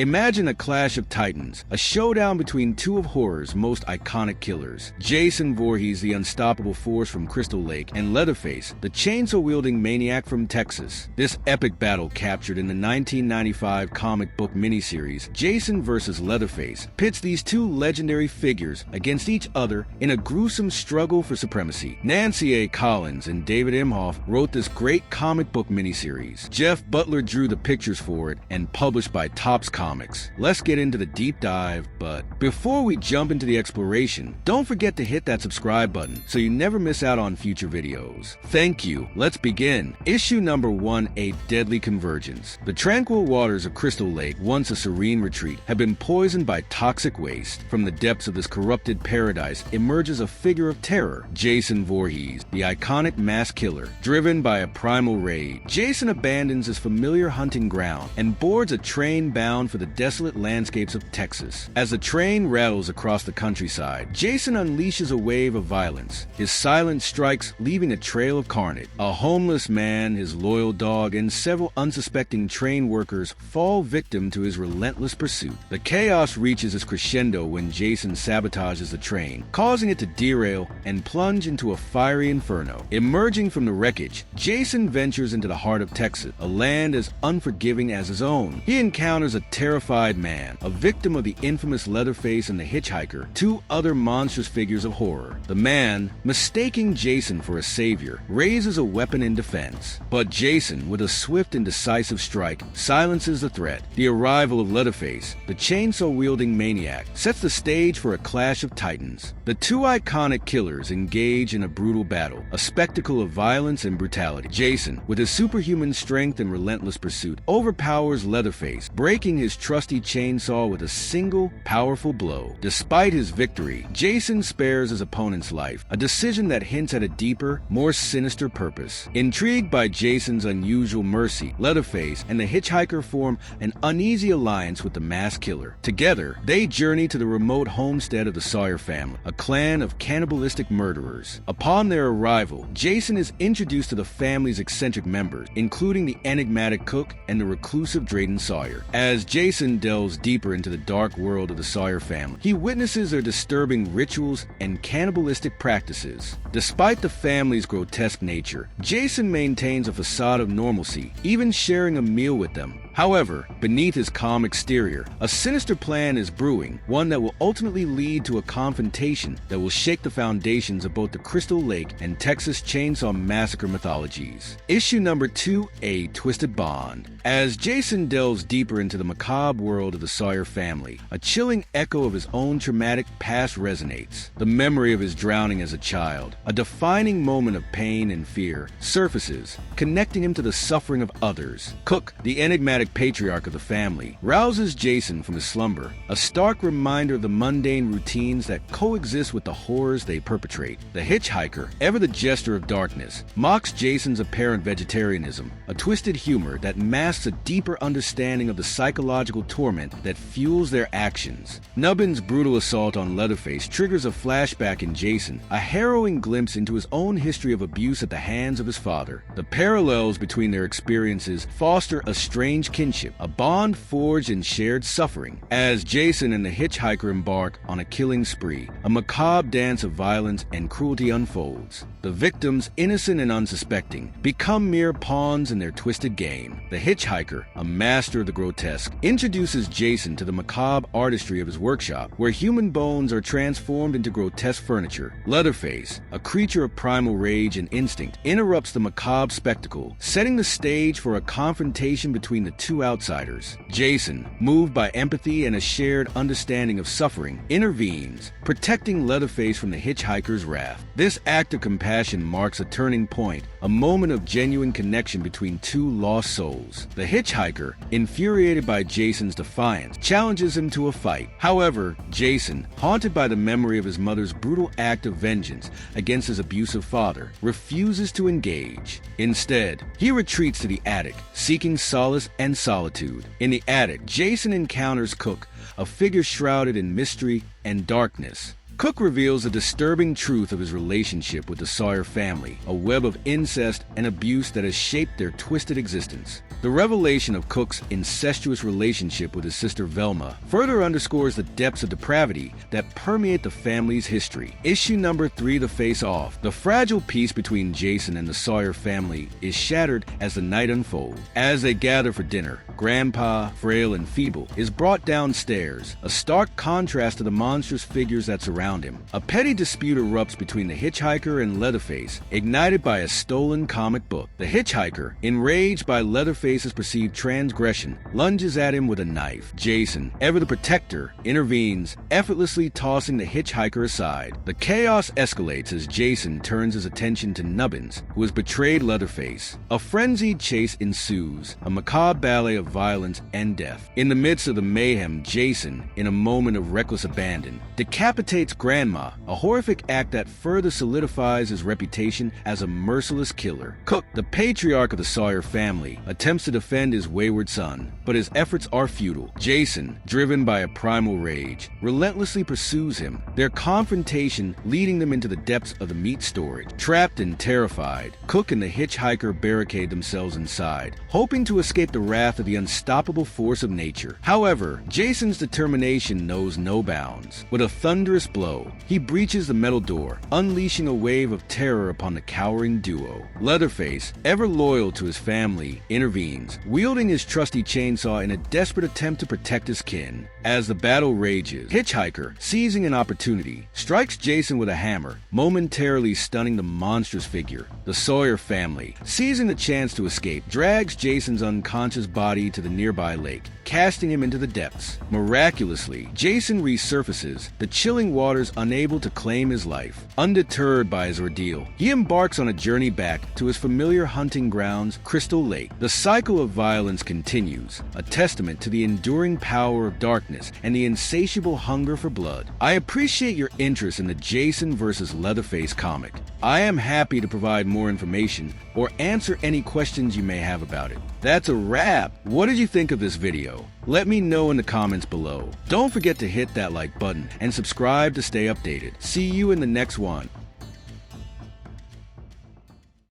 Imagine a clash of titans, a showdown between two of horror's most iconic killers. Jason Voorhees, the unstoppable force from Crystal Lake, and Leatherface, the chainsaw-wielding maniac from Texas. This epic battle, captured in the 1995 comic book miniseries Jason vs. Leatherface, pits these two legendary figures against each other in a gruesome struggle for supremacy. Nancy A. Collins and David Imhoff wrote this great comic book miniseries. Jeff Butler drew the pictures for it and published by Topps Comics. Let's get into the deep dive, but before we jump into the exploration, don't forget to hit that subscribe button so you never miss out on future videos. Thank you. Let's begin. Issue number 1, A Deadly Convergence. The tranquil waters of Crystal Lake, once a serene retreat, have been poisoned by toxic waste. From the depths of this corrupted paradise emerges a figure of terror, Jason Voorhees, the iconic mass killer. Driven by a primal rage, Jason abandons his familiar hunting ground and boards a train bound for the desolate landscapes of Texas. As the train rattles across the countryside, Jason unleashes a wave of violence. His silent strikes leaving a trail of carnage. A homeless man, his loyal dog, and several unsuspecting train workers fall victim to his relentless pursuit. The chaos reaches its crescendo when Jason sabotages the train, causing it to derail and plunge into a fiery inferno. Emerging from the wreckage, Jason ventures into the heart of Texas, a land as unforgiving as his own. He encounters a terrified man, a victim of the infamous Leatherface and the Hitchhiker, two other monstrous figures of horror. The man, mistaking Jason for a savior, raises a weapon in defense. But Jason, with a swift and decisive strike, silences the threat. The arrival of Leatherface, the chainsaw-wielding maniac, sets the stage for a clash of titans. The two iconic killers engage in a brutal battle, a spectacle of violence and brutality. Jason, with his superhuman strength and relentless pursuit, overpowers Leatherface, breaking his trusty chainsaw with a single, powerful blow. Despite his victory, Jason spares his opponent's life, a decision that hints at a deeper, more sinister purpose. Intrigued by Jason's unusual mercy, Leatherface and the Hitchhiker form an uneasy alliance with the mass killer. Together, they journey to the remote homestead of the Sawyer family, a clan of cannibalistic murderers. Upon their arrival, Jason is introduced to the family's eccentric members, including the enigmatic cook and the reclusive Drayden Sawyer. As Jason delves deeper into the dark world of the Sawyer family, he witnesses their disturbing rituals and cannibalistic practices. Despite the family's grotesque nature, Jason maintains a facade of normalcy, even sharing a meal with them. However, beneath his calm exterior, a sinister plan is brewing, one that will ultimately lead to a confrontation that will shake the foundations of both the Crystal Lake and Texas Chainsaw Massacre mythologies. Issue number 2, A Twisted Bond. As Jason delves deeper into the macabre world of the Sawyer family, a chilling echo of his own traumatic past resonates. The memory of his drowning as a child, a defining moment of pain and fear, surfaces, connecting him to the suffering of others. Cook, the enigmatic patriarch of the family, rouses Jason from his slumber, a stark reminder of the mundane routines that coexist with the horrors they perpetrate. The Hitchhiker, ever the jester of darkness, mocks Jason's apparent vegetarianism, a twisted humor that masks a deeper understanding of the psychological torment that fuels their actions. Nubbin's brutal assault on Leatherface triggers a flashback in Jason, a harrowing glimpse into his own history of abuse at the hands of his father. The parallels between their experiences foster a strange kinship, a bond forged in shared suffering. As Jason and the Hitchhiker embark on a killing spree, a macabre dance of violence and cruelty unfolds. The victims, innocent and unsuspecting, become mere pawns in their twisted game. The Hitchhiker, a master of the grotesque, introduces Jason to the macabre artistry of his workshop, where human bones are transformed into grotesque furniture. Leatherface, a creature of primal rage and instinct, interrupts the macabre spectacle, setting the stage for a confrontation between the two outsiders. Jason, moved by empathy and a shared understanding of suffering, intervenes, protecting Leatherface from the Hitchhiker's wrath. This act of compassion marks a turning point, a moment of genuine connection between two lost souls. The Hitchhiker, infuriated by Jason's defiance, challenges him to a fight. However, Jason, haunted by the memory of his mother's brutal act of vengeance against his abusive father, refuses to engage. Instead, he retreats to the attic, seeking solace and solitude. In the attic, Jason encounters Cook, a figure shrouded in mystery and darkness. Cook reveals a disturbing truth of his relationship with the Sawyer family, a web of incest and abuse that has shaped their twisted existence. The revelation of Cook's incestuous relationship with his sister Velma further underscores the depths of depravity that permeate the family's history. Issue number 3, The Face-Off. The fragile peace between Jason and the Sawyer family is shattered as the night unfolds. As they gather for dinner, Grandpa, frail and feeble, is brought downstairs, a stark contrast to the monstrous figures that surround him. A petty dispute erupts between the Hitchhiker and Leatherface, ignited by a stolen comic book. The Hitchhiker, enraged by Leatherface's perceived transgression, lunges at him with a knife. Jason, ever the protector, intervenes, effortlessly tossing the Hitchhiker aside. The chaos escalates as Jason turns his attention to Nubbins, who has betrayed Leatherface. A frenzied chase ensues, a macabre ballet of violence and death. In the midst of the mayhem, Jason, in a moment of reckless abandon, decapitates Grandma, a horrific act that further solidifies his reputation as a merciless killer. Cook, the patriarch of the Sawyer family, attempts to defend his wayward son, but his efforts are futile. Jason, driven by a primal rage, relentlessly pursues him, their confrontation leading them into the depths of the meat storage. Trapped and terrified, Cook and the Hitchhiker barricade themselves inside, hoping to escape the wrath of the unstoppable force of nature. However, Jason's determination knows no bounds. With a thunderous blow, he breaches the metal door, unleashing a wave of terror upon the cowering duo. Leatherface, ever loyal to his family, intervenes, wielding his trusty chainsaw in a desperate attempt to protect his kin. As the battle rages, Hitchhiker, seizing an opportunity, strikes Jason with a hammer, momentarily stunning the monstrous figure. The Sawyer family, seizing the chance to escape, drags Jason's unconscious body to the nearby lake, casting him into the depths. Miraculously, Jason resurfaces, the chilling waters unable to claim his life. Undeterred by his ordeal, he embarks on a journey back to his familiar hunting grounds, Crystal Lake. The cycle of violence continues, a testament to the enduring power of darkness and the insatiable hunger for blood. I appreciate your interest in the Jason vs. Leatherface comic. I am happy to provide more information or answer any questions you may have about it. That's a wrap. What did you think of this video? Let me know in the comments below. Don't forget to hit that like button and subscribe to stay updated. See you in the next one.